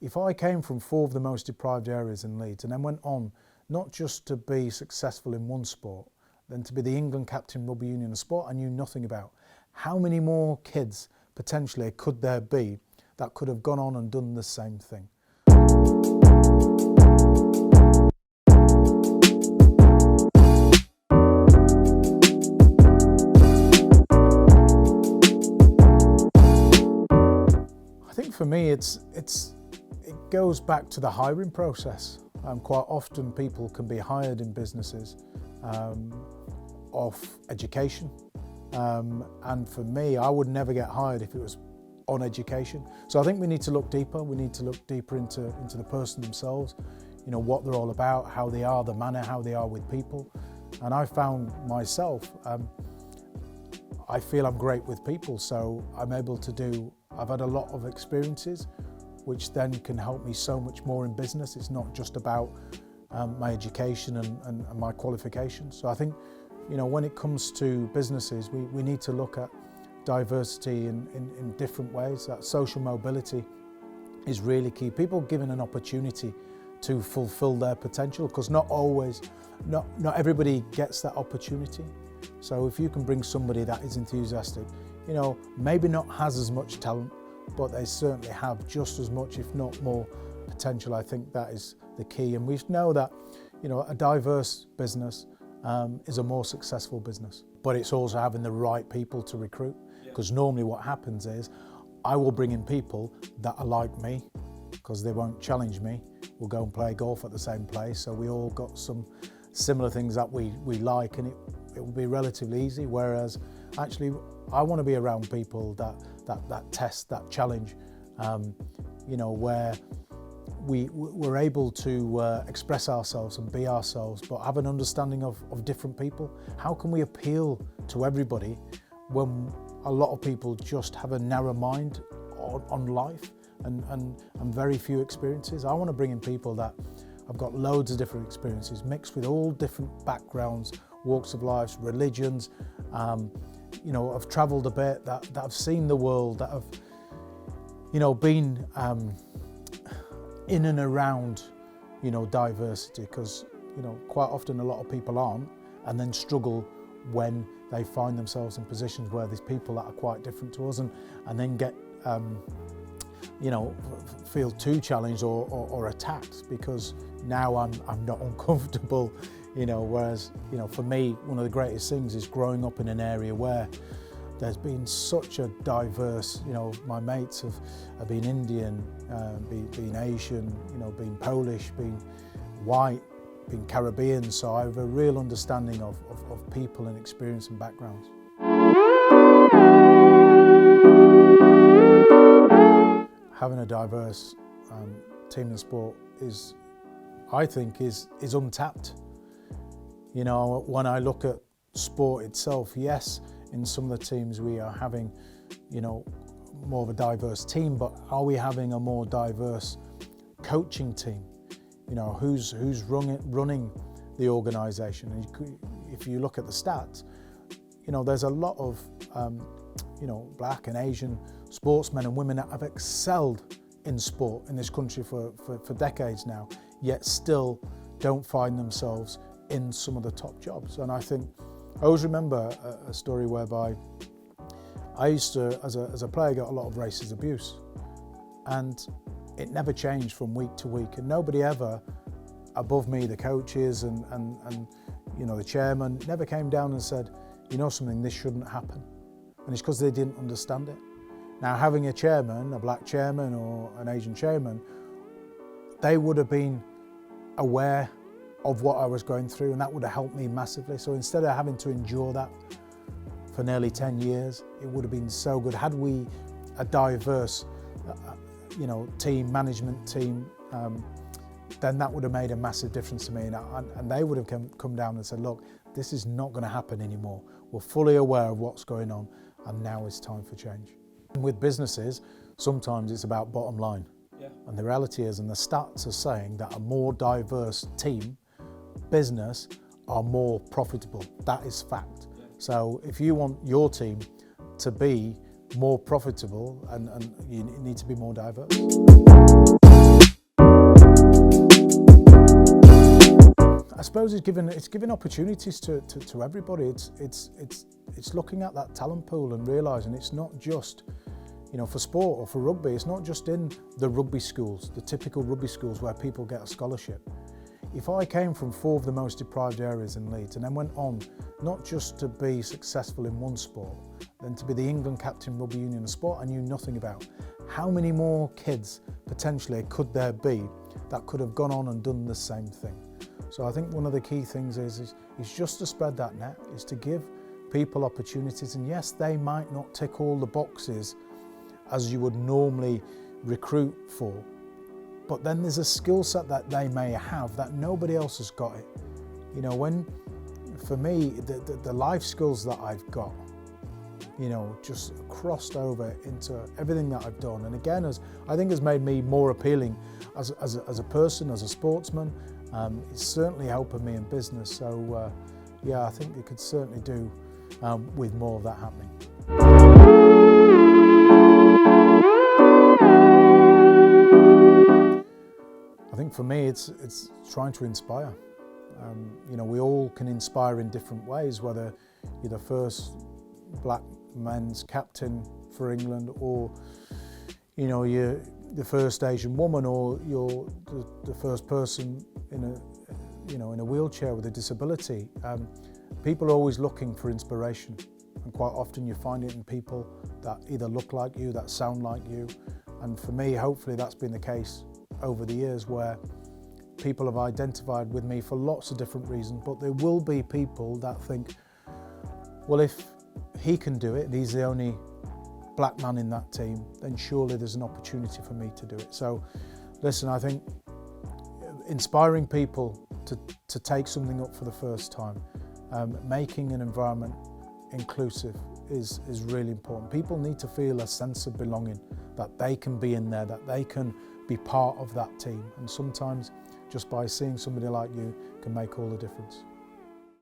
If I came from 4 of the most deprived areas in Leeds and then went on not just to be successful in one sport, then to be the England captain rugby union, a sport I knew nothing about, how many more kids potentially could there be that could have gone on and done the same thing? I think for me it goes back to the hiring process. Quite often people can be hired in businesses off education, and for me I would never get hired if it was on education. So I think we need to look deeper. We need to look deeper into the person themselves, you know, what they're all about, how they are, the manner, how they are with people. And I found myself, I feel I'm great with people, so I'm able to I've had a lot of experiences which then can help me so much more in business. It's not just about my education and my qualifications. So I think, you know, when it comes to businesses, we need to look at diversity in different ways. That social mobility is really key. People given an opportunity to fulfill their potential, because not everybody gets that opportunity. So if you can bring somebody that is enthusiastic, you know, maybe not has as much talent, but they certainly have just as much, if not more, potential. I think that is the key. And we know that, you know, a diverse business is a more successful business. But it's also having the right people to recruit, because normally what happens is I will bring in people that are like me, because they won't challenge me. We'll go and play golf at the same place, so we all got some similar things that we like, and it will be relatively easy. Whereas actually I want to be around people that test, that challenge, you know, where we're able to express ourselves and be ourselves, but have an understanding of different people. How can we appeal to everybody when a lot of people just have a narrow mind on life and very few experiences? I want to bring in people that have got loads of different experiences, mixed with all different backgrounds, walks of life, religions, you know, have travelled a bit, that have seen the world, that have, you know, been in and around, you know, diversity, because, you know, quite often a lot of people aren't, and then struggle when they find themselves in positions where there's people that are quite different to us, and then get, you know, feel too challenged or attacked, because now I'm not uncomfortable, you know. Whereas, you know, for me, one of the greatest things is growing up in an area where there's been such a diverse, you know, my mates have been Indian, been Asian, you know, been Polish, been white, been Caribbean, so I have a real understanding of people and experience and backgrounds. Having a diverse team in sport is, I think, is untapped. You know, when I look at sport itself, yes, in some of the teams we are having, you know, more of a diverse team, but are we having a more diverse coaching team? You know, who's running the organisation? And if you look at the stats, you know, there's a lot of you know, black and Asian sportsmen and women that have excelled in sport in this country for decades now, yet still don't find themselves in some of the top jobs. And I think I always remember a story whereby I used to, as a player, get a lot of racist abuse, and it never changed from week to week, and nobody ever above me, the coaches and you know, the chairman, never came down and said, you know something, this shouldn't happen. And it's because they didn't understand it. Now, having a chairman, a black chairman or an Asian chairman, they would have been aware of what I was going through, and that would have helped me massively. So instead of having to endure that for nearly 10 years, it would have been so good. Had we a diverse, you know, management team, then that would have made a massive difference to me. And they would have come down and said, look, this is not going to happen anymore. We're fully aware of what's going on, and now it's time for change. And with businesses, sometimes it's about bottom line. Yeah. And the reality is, and the stats are saying, that a more diverse business are more profitable. That is fact. Yeah. So if you want your team to be more profitable, and you need to be more diverse. suppose it's giving opportunities to everybody. It's looking at that talent pool and realising it's not just, for sport or for rugby, it's not just in the rugby schools, the typical rugby schools where people get a scholarship. If I came from 4 of the most deprived areas in Leeds and then went on not just to be successful in one sport, then to be the England captain rugby union, a sport I knew nothing about, how many more kids potentially could there be that could have gone on and done the same thing? So I think one of the key things is just to spread that net, is to give people opportunities. And yes, they might not tick all the boxes as you would normally recruit for, but then there's a skill set that they may have that nobody else has got it. For me, the life skills that I've got, just crossed over into everything that I've done. And again, I think has made me more appealing as a person, as a sportsman. It's certainly helping me in business. So yeah, I think you could certainly do with more of that happening. I think for me, it's trying to inspire. We all can inspire in different ways, whether you're the first black men's captain for England, or you're the first Asian woman, or you're the first person in a wheelchair with a disability. People are always looking for inspiration, and quite often you find it in people that either look like you, that sound like you. And for me, hopefully that's been the case over the years, where people have identified with me for lots of different reasons, but there will be people that think, well, if he can do it, and he's the only black man in that team, then surely there's an opportunity for me to do it. So listen, I think inspiring people to take something up for the first time, making an environment inclusive is really important. People need to feel a sense of belonging, that they can be in there, that they can be part of that team. And sometimes just by seeing somebody like you can make all the difference.